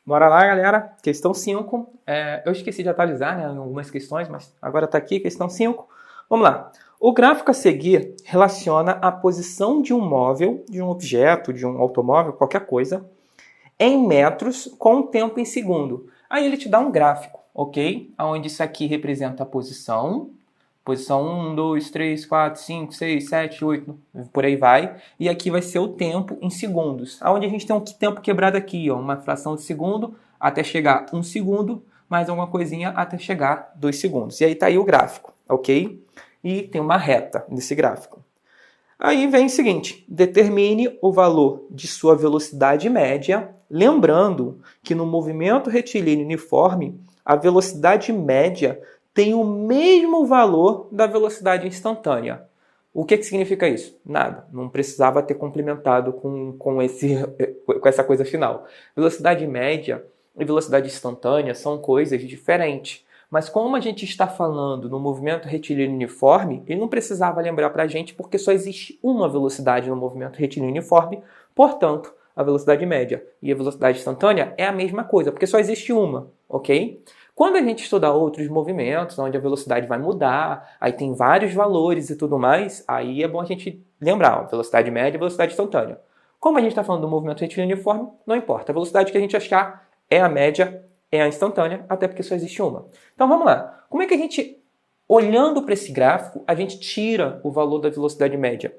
Bora lá, galera. Questão 5. Eu esqueci de atualizar, né, em algumas questões, mas agora está aqui, questão 5. Vamos lá. O gráfico a seguir relaciona a posição de um móvel, de um objeto, de um automóvel, qualquer coisa, em metros com o tempo em segundo. Aí ele te dá um gráfico, ok? Onde isso aqui representa a posição 1, 2, 3, 4, 5, 6, 7, 8, por aí vai. E aqui vai ser o tempo em segundos. Onde a gente tem um tempo quebrado aqui, ó, uma fração de segundo até chegar 1 segundo, mais alguma coisinha até chegar 2 segundos. E aí tá aí o gráfico, ok? E tem uma reta nesse gráfico. Aí vem o seguinte, determine o valor de sua velocidade média, lembrando que no movimento retilíneo uniforme, a velocidade média tem o mesmo valor da velocidade instantânea. O que significa isso? Nada. Não precisava ter complementado com essa coisa final. Velocidade média e velocidade instantânea são coisas diferentes. Mas como a gente está falando no movimento retilíneo uniforme, ele não precisava lembrar para a gente porque só existe uma velocidade no movimento retilíneo uniforme, portanto, a velocidade média e a velocidade instantânea é a mesma coisa, porque só existe uma, ok? Quando a gente estudar outros movimentos, onde a velocidade vai mudar, aí tem vários valores e tudo mais, aí é bom a gente lembrar, ó, velocidade média e velocidade instantânea. Como a gente está falando do movimento retilíneo uniforme, não importa. A velocidade que a gente achar é a média, é a instantânea, até porque só existe uma. Então vamos lá. Como é que a gente, olhando para esse gráfico, a gente tira o valor da velocidade média?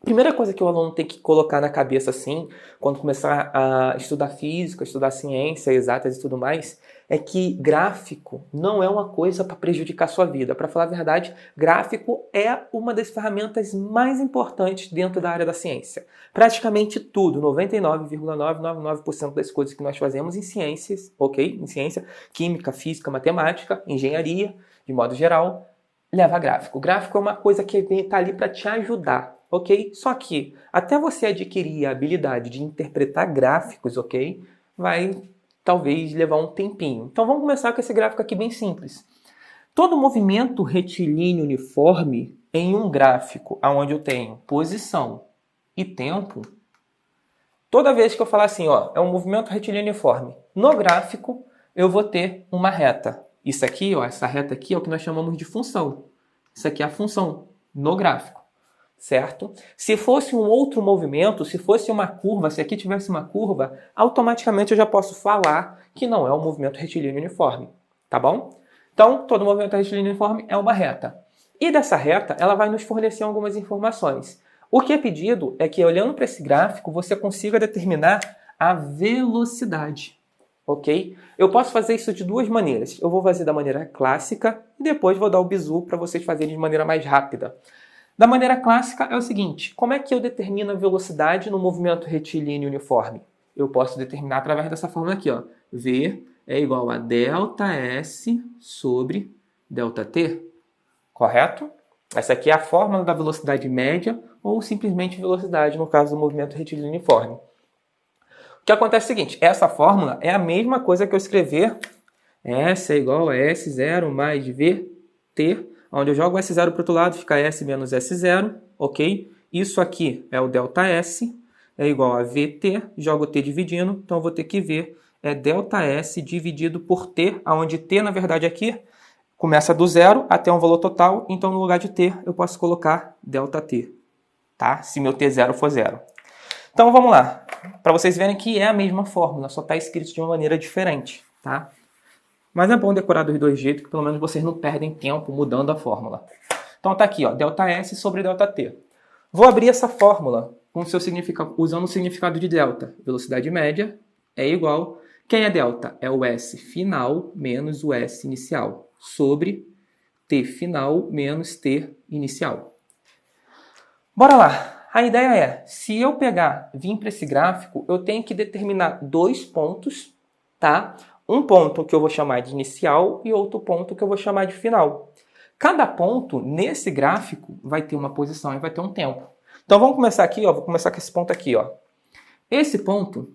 Primeira coisa que o aluno tem que colocar na cabeça assim, quando começar a estudar física, estudar ciência, exatas e tudo mais, é que gráfico não é uma coisa para prejudicar a sua vida. Para falar a verdade, gráfico é uma das ferramentas mais importantes dentro da área da ciência. Praticamente tudo, 99,999% das coisas que nós fazemos em ciências, ok? Em ciência, química, física, matemática, engenharia, de modo geral, leva gráfico. Gráfico é uma coisa que está ali para te ajudar. Ok? Só que até você adquirir a habilidade de interpretar gráficos, ok? Vai talvez levar um tempinho. Então vamos começar com esse gráfico aqui bem simples. Todo movimento retilíneo uniforme em um gráfico onde eu tenho posição e tempo, toda vez que eu falar assim, ó, é um movimento retilíneo uniforme, no gráfico eu vou ter uma reta. Isso aqui, ó, essa reta aqui é o que nós chamamos de função. Isso aqui é a função no gráfico. Certo? Se fosse um outro movimento, se fosse uma curva, se aqui tivesse uma curva, automaticamente eu já posso falar que não é um movimento retilíneo uniforme, tá bom? Então, todo movimento retilíneo uniforme é uma reta. E dessa reta, ela vai nos fornecer algumas informações. O que é pedido é que, olhando para esse gráfico, você consiga determinar a velocidade, ok? Eu posso fazer isso de duas maneiras. Eu vou fazer da maneira clássica e depois vou dar o bizu para vocês fazerem de maneira mais rápida. Da maneira clássica é o seguinte, como é que eu determino a velocidade no movimento retilíneo uniforme? Eu posso determinar através dessa fórmula aqui, ó. V é igual a ΔS sobre ΔT, correto? Essa aqui é a fórmula da velocidade média ou simplesmente velocidade no caso do movimento retilíneo uniforme. O que acontece é o seguinte, essa fórmula é a mesma coisa que eu escrever S é igual a S0 mais VT, onde eu jogo S0 para o outro lado, fica S menos S0, ok? Isso aqui é o ΔS, é igual a VT, jogo T dividindo, então eu vou ter que ver, é ΔS dividido por T, onde T, na verdade, aqui começa do zero até um valor total, então no lugar de T eu posso colocar ΔT, tá? Se meu T0 for zero. Então vamos lá, para vocês verem que é a mesma fórmula, só está escrito de uma maneira diferente, tá? Mas é bom decorar dos dois jeitos, que pelo menos vocês não perdem tempo mudando a fórmula. Então tá aqui, ó, ΔS sobre ΔT. Vou abrir essa fórmula com o seu usando o significado de delta. Velocidade média é igual... Quem é delta? É o S final menos o S inicial, sobre T final menos T inicial. Bora lá! A ideia é, se eu vir para esse gráfico, eu tenho que determinar dois pontos, tá? Um ponto que eu vou chamar de inicial e outro ponto que eu vou chamar de final. Cada ponto nesse gráfico vai ter uma posição e vai ter um tempo. Então vamos começar aqui, ó, vou começar com esse ponto aqui, ó. Esse ponto,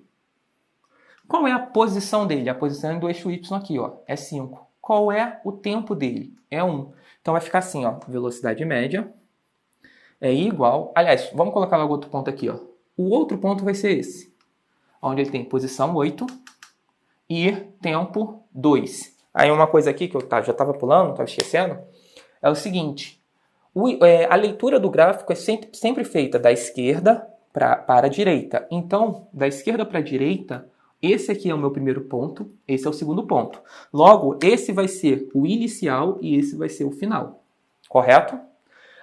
qual é a posição dele? A posição do eixo Y aqui, ó, é 5. Qual é o tempo dele? É 1. Então vai ficar assim, ó, velocidade média é igual... Aliás, vamos colocar logo outro ponto aqui, ó. O outro ponto vai ser esse, onde ele tem posição 8 e tempo 2. Aí uma coisa aqui que eu já estava pulando, estava esquecendo, é o seguinte. A leitura do gráfico é sempre feita da esquerda para a direita. Então, da esquerda para a direita, esse aqui é o meu primeiro ponto, esse é o segundo ponto. Logo, esse vai ser o inicial e esse vai ser o final. Correto?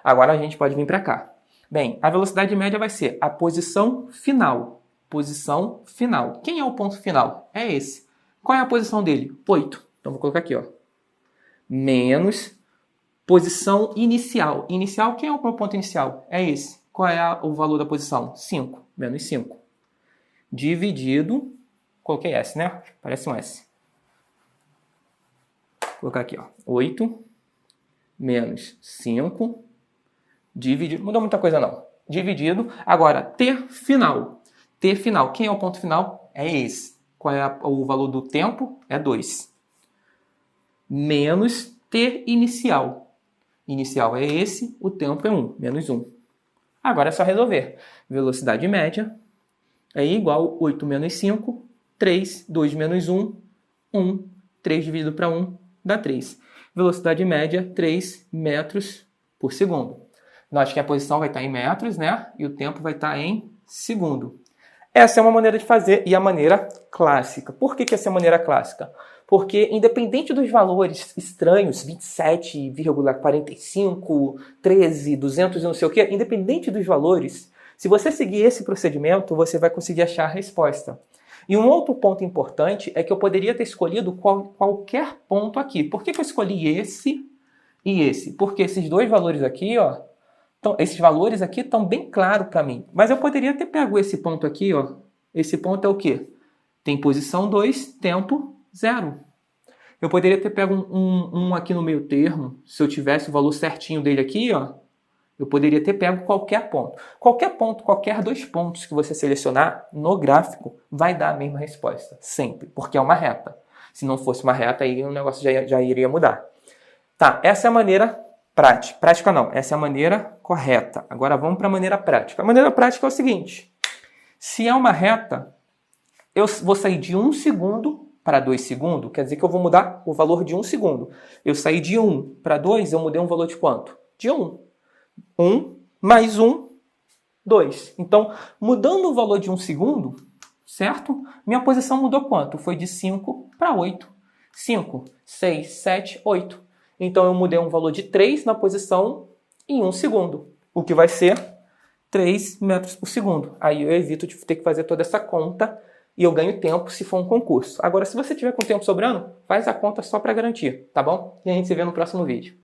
Agora a gente pode vir para cá. Bem, a velocidade média vai ser a posição final. Posição final. Quem é o ponto final? É esse. Qual é a posição dele? 8. Então, vou colocar aqui, ó. Menos posição inicial. Inicial, quem é o ponto inicial? É esse. Qual é o valor da posição? 5. Menos 5. Dividido... Coloquei S, né? Parece um S. Vou colocar aqui, ó. 8 menos 5 dividido... Não mudou muita coisa, não. Dividido. Agora, T final. T final. Quem é o ponto final? É esse. Qual é o valor do tempo? É 2. Menos T inicial. Inicial é esse, o tempo é 1. Menos 1. Agora é só resolver. Velocidade média é igual 8 menos 5, 3. 2 menos 1, 1. 3 dividido para 1 dá 3. Velocidade média, 3 metros por segundo. Nós que a posição vai estar em metros, né? E o tempo vai estar em segundo. Essa é uma maneira de fazer e a maneira clássica. Por que essa é a maneira clássica? Porque independente dos valores estranhos, 27,45, 13, 200 e não sei o quê, independente dos valores, se você seguir esse procedimento, você vai conseguir achar a resposta. E um outro ponto importante é que eu poderia ter escolhido qualquer ponto aqui. Por que eu escolhi esse e esse? Porque esses dois valores aqui, ó, esses valores aqui estão bem claros para mim. Mas eu poderia ter pego esse ponto aqui, ó. Esse ponto é o quê? Tem posição 2, tempo 0. Eu poderia ter pego um aqui no meio termo. Se eu tivesse o valor certinho dele aqui, ó, eu poderia ter pego qualquer ponto. Qualquer ponto, qualquer 2 pontos que você selecionar no gráfico vai dar a mesma resposta. Sempre. Porque é uma reta. Se não fosse uma reta, aí o negócio já iria mudar. Tá, essa é a maneira prática. Prática não, essa é a maneira correta. Agora vamos para a maneira prática. A maneira prática é o seguinte. Se é uma reta, eu vou sair de 1 segundo para 2 segundos. Quer dizer que eu vou mudar o valor de 1 segundo. Eu saí de 1 para 2, eu mudei um valor de quanto? De 1. 1 mais 1, 2. Então, mudando o valor de 1 segundo, certo? Minha posição mudou quanto? Foi de 5 para 8. 5, 6, 7, 8. Então, eu mudei um valor de 3 na posição em 1 segundo. O que vai ser 3 metros por segundo. Aí eu evito de ter que fazer toda essa conta e eu ganho tempo se for um concurso. Agora, se você tiver com tempo sobrando, faz a conta só para garantir, tá bom? E a gente se vê no próximo vídeo.